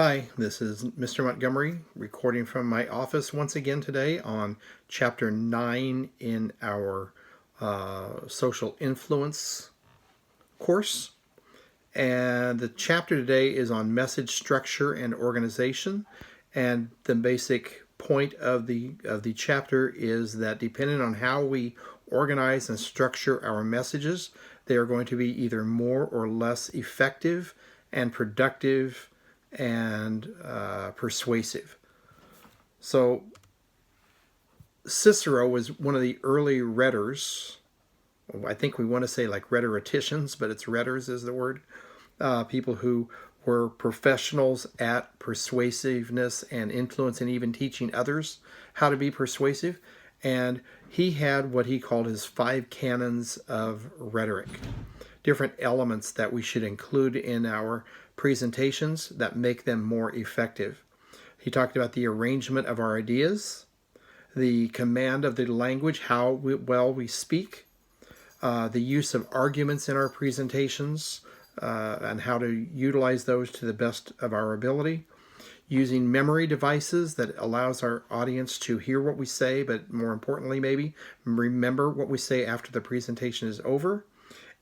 Hi, this is Mr. Montgomery recording from my office once again today on Chapter 9 in our Social Influence course. And the chapter today is on message structure and organization. And the basic point of the chapter is that depending on how we organize and structure our messages, they are going to be either more or less effective and productive and persuasive. So Cicero was one of the early rhetors. I think we want to say like rhetoricians, but it's rhetors is the word. People who were professionals at persuasiveness and influence and even teaching others how to be persuasive. And he had what he called his 5 canons of rhetoric. Different elements that we should include in our presentations that make them more effective. He talked about the arrangement of our ideas, the command of the language, how well we speak, the use of arguments in our presentations, and how to utilize those to the best of our ability, using memory devices that allows our audience to hear what we say, but more importantly maybe remember what we say after the presentation is over,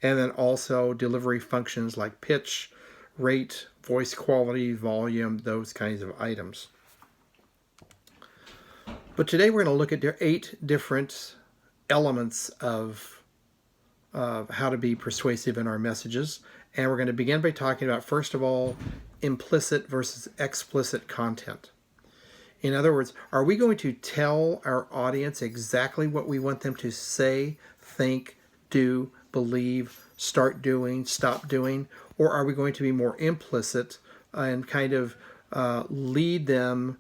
and then also delivery functions like pitch, rate, voice quality, volume, those kinds of items. But today we're going to look at 8 different elements of how to be persuasive in our messages. And we're going to begin by talking about, first of all, implicit versus explicit content. In other words, are we going to tell our audience exactly what we want them to say, think, do, believe, start doing, stop doing, or are we going to be more implicit and kind of lead them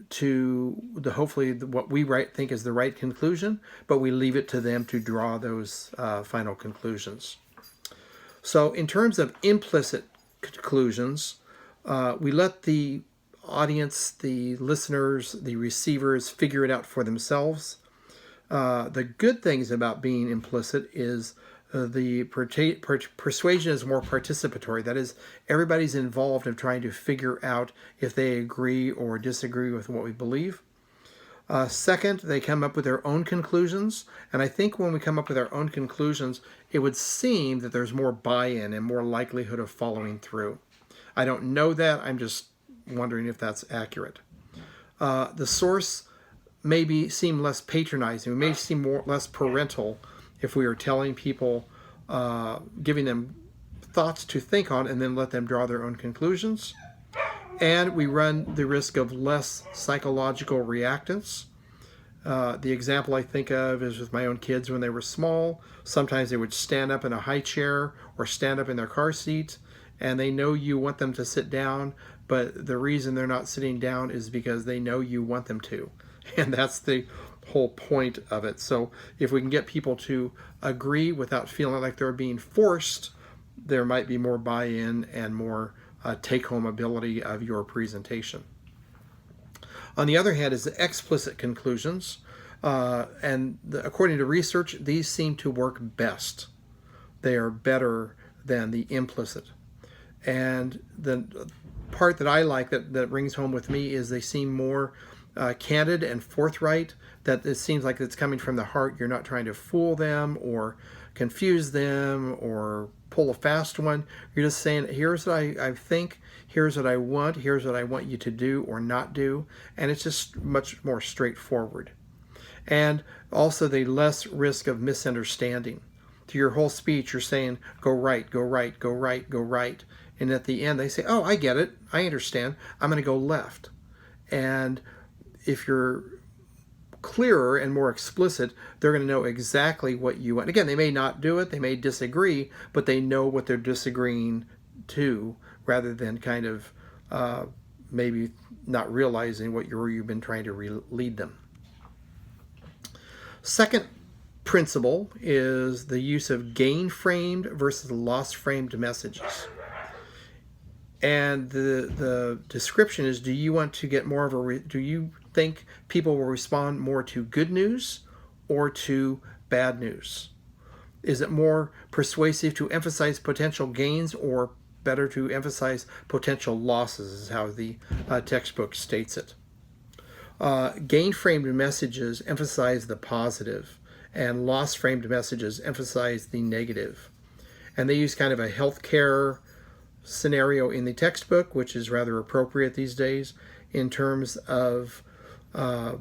to hopefully what we think is the right conclusion, but we leave it to them to draw those final conclusions. So in terms of implicit conclusions, we let the audience, the listeners, the receivers figure it out for themselves. The good things about being implicit is the persuasion is more participatory. That is, everybody's involved in trying to figure out if they agree or disagree with what we believe. Second, they come up with their own conclusions. And I think when we come up with our own conclusions, it would seem that there's more buy-in and more likelihood of following through. I don't know that. I'm just wondering if that's accurate. The source may seem less patronizing. It may seem less parental if we are telling people, giving them thoughts to think on and then let them draw their own conclusions. And we run the risk of less psychological reactance. The example I think of is with my own kids when they were small. Sometimes they would stand up in a high chair or stand up in their car seat, and they know you want them to sit down, but the reason they're not sitting down is because they know you want them to. And that's the whole point of it. So if we can get people to agree without feeling like they're being forced, there might be more buy-in and more take-home ability of your presentation. On the other hand is the explicit conclusions, according to research, these seem to work best. They are better than the implicit. And the part that I like that rings home with me is they seem more candid and forthright, that it seems like it's coming from the heart. You're not trying to fool them or confuse them or pull a fast one. You're just saying, here's what I think, here's what I want, here's what I want you to do or not do. And it's just much more straightforward. And also the less risk of misunderstanding. To your whole speech, you're saying, go right, go right, go right, go right. And at the end, they say, oh, I get it, I understand, I'm going to go left. And if you're clearer and more explicit, they're going to know exactly what you want. Again, they may not do it, they may disagree, but they know what they're disagreeing to, rather than kind of maybe not realizing what you've been trying to lead them. Second principle is the use of gain-framed versus loss-framed messages. And the description is, do you want to get more of do you think people will respond more to good news or to bad news? Is it more persuasive to emphasize potential gains or better to emphasize potential losses, is how the textbook states it. Gain-framed messages emphasize the positive, and loss-framed messages emphasize the negative. And they use kind of a healthcare scenario in the textbook, which is rather appropriate these days in terms of the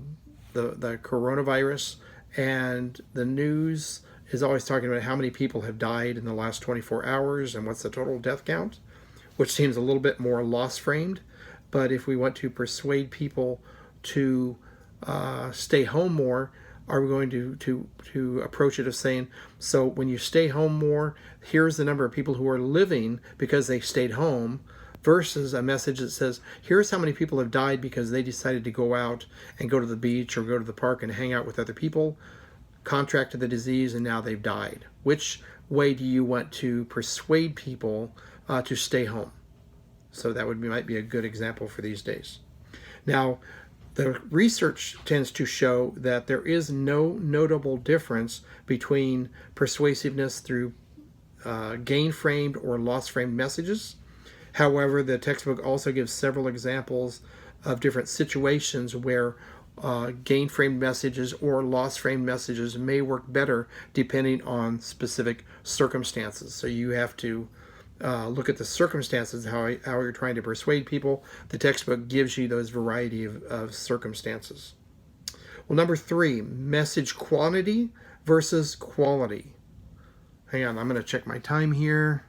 coronavirus. And the news is always talking about how many people have died in the last 24 hours and what's the total death count, which seems a little bit more loss-framed. But if we want to persuade people to stay home more, are we going to approach it of saying, so when you stay home more, here's the number of people who are living because they stayed home, versus a message that says, here's how many people have died because they decided to go out and go to the beach or go to the park and hang out with other people, contracted the disease, and now they've died. Which way do you want to persuade people to stay home? So that might be a good example for these days. Now, the research tends to show that there is no notable difference between persuasiveness through gain-framed or loss-framed messages. However, the textbook also gives several examples of different situations where gain-framed messages or loss-framed messages may work better depending on specific circumstances. So you have to look at the circumstances, how you're trying to persuade people. The textbook gives you those variety of circumstances. Well, number 3, message quantity versus quality. Hang on, I'm going to check my time here.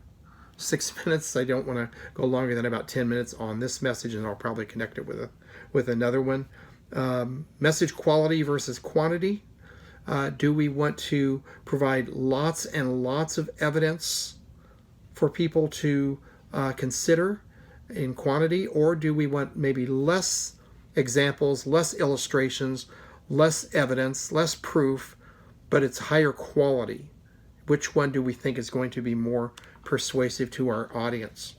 6 minutes. I don't want to go longer than about 10 minutes on this message, and I'll probably connect it with another one. Message quality versus quantity. Do we want to provide lots and lots of evidence for people to consider in quantity, or do we want maybe less examples, less illustrations, less evidence, less proof, but it's higher quality? Which one do we think is going to be more persuasive to our audience?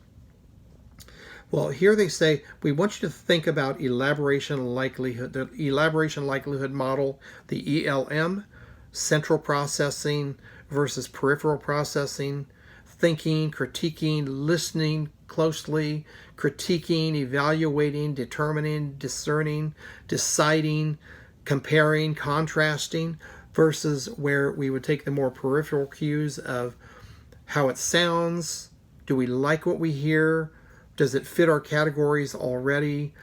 Well, here they say, we want you to think about elaboration likelihood, the elaboration likelihood model, the ELM, central processing versus peripheral processing, thinking, critiquing, listening closely, critiquing, evaluating, determining, discerning, deciding, comparing, contrasting, versus where we would take the more peripheral cues of how it sounds. Do we like what we hear? Does it fit our categories already?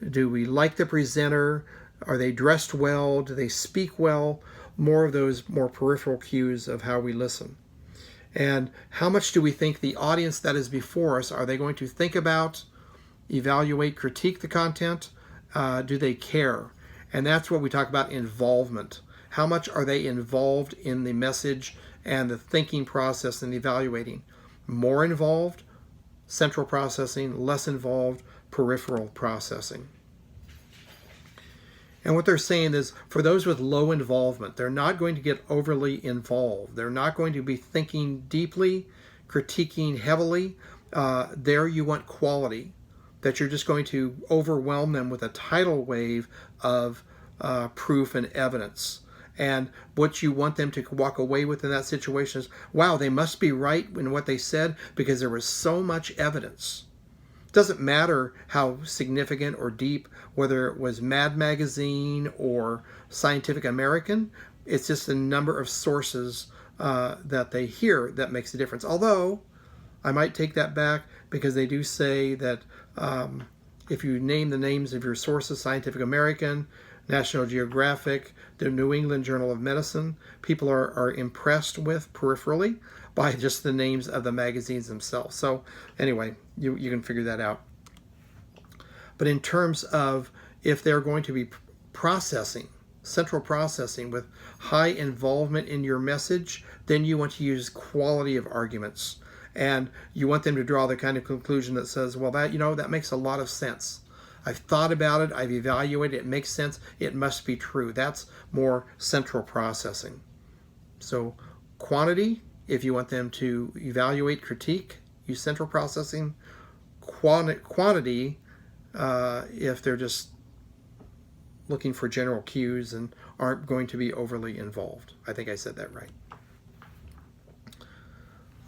Do we like the presenter? Are they dressed well? Do they speak well? More of those more peripheral cues of how we listen. And how much do we think the audience that is before us, are they going to think about, evaluate, critique the content? Do they care? And that's what we talk about involvement. How much are they involved in the message and the thinking process and evaluating? More involved, central processing; less involved, peripheral processing. And what they're saying is, for those with low involvement, they're not going to get overly involved. They're not going to be thinking deeply, critiquing heavily. There you want quality, that you're just going to overwhelm them with a tidal wave of proof and evidence. And what you want them to walk away with in that situation is, wow, they must be right in what they said because there was so much evidence. It doesn't matter how significant or deep, whether it was Mad Magazine or Scientific American. It's just the number of sources that they hear that makes a difference. Although, I might take that back, because they do say that if you name the names of your sources, Scientific American, National Geographic, the New England Journal of Medicine, people are impressed with peripherally by just the names of the magazines themselves. So anyway, you can figure that out. But in terms of if they're going to be processing, central processing with high involvement in your message, then you want to use quality of arguments. And you want them to draw the kind of conclusion that says, well, that makes a lot of sense. I've thought about it, I've evaluated it, it makes sense, it must be true. That's more central processing. So quantity, if you want them to evaluate, critique, use central processing. Quantity, if they're just looking for general cues and aren't going to be overly involved. I think I said that right.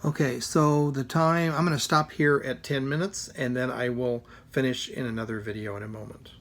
Okay, so the time, I'm going to stop here at 10 minutes, and then I will finish in another video in a moment.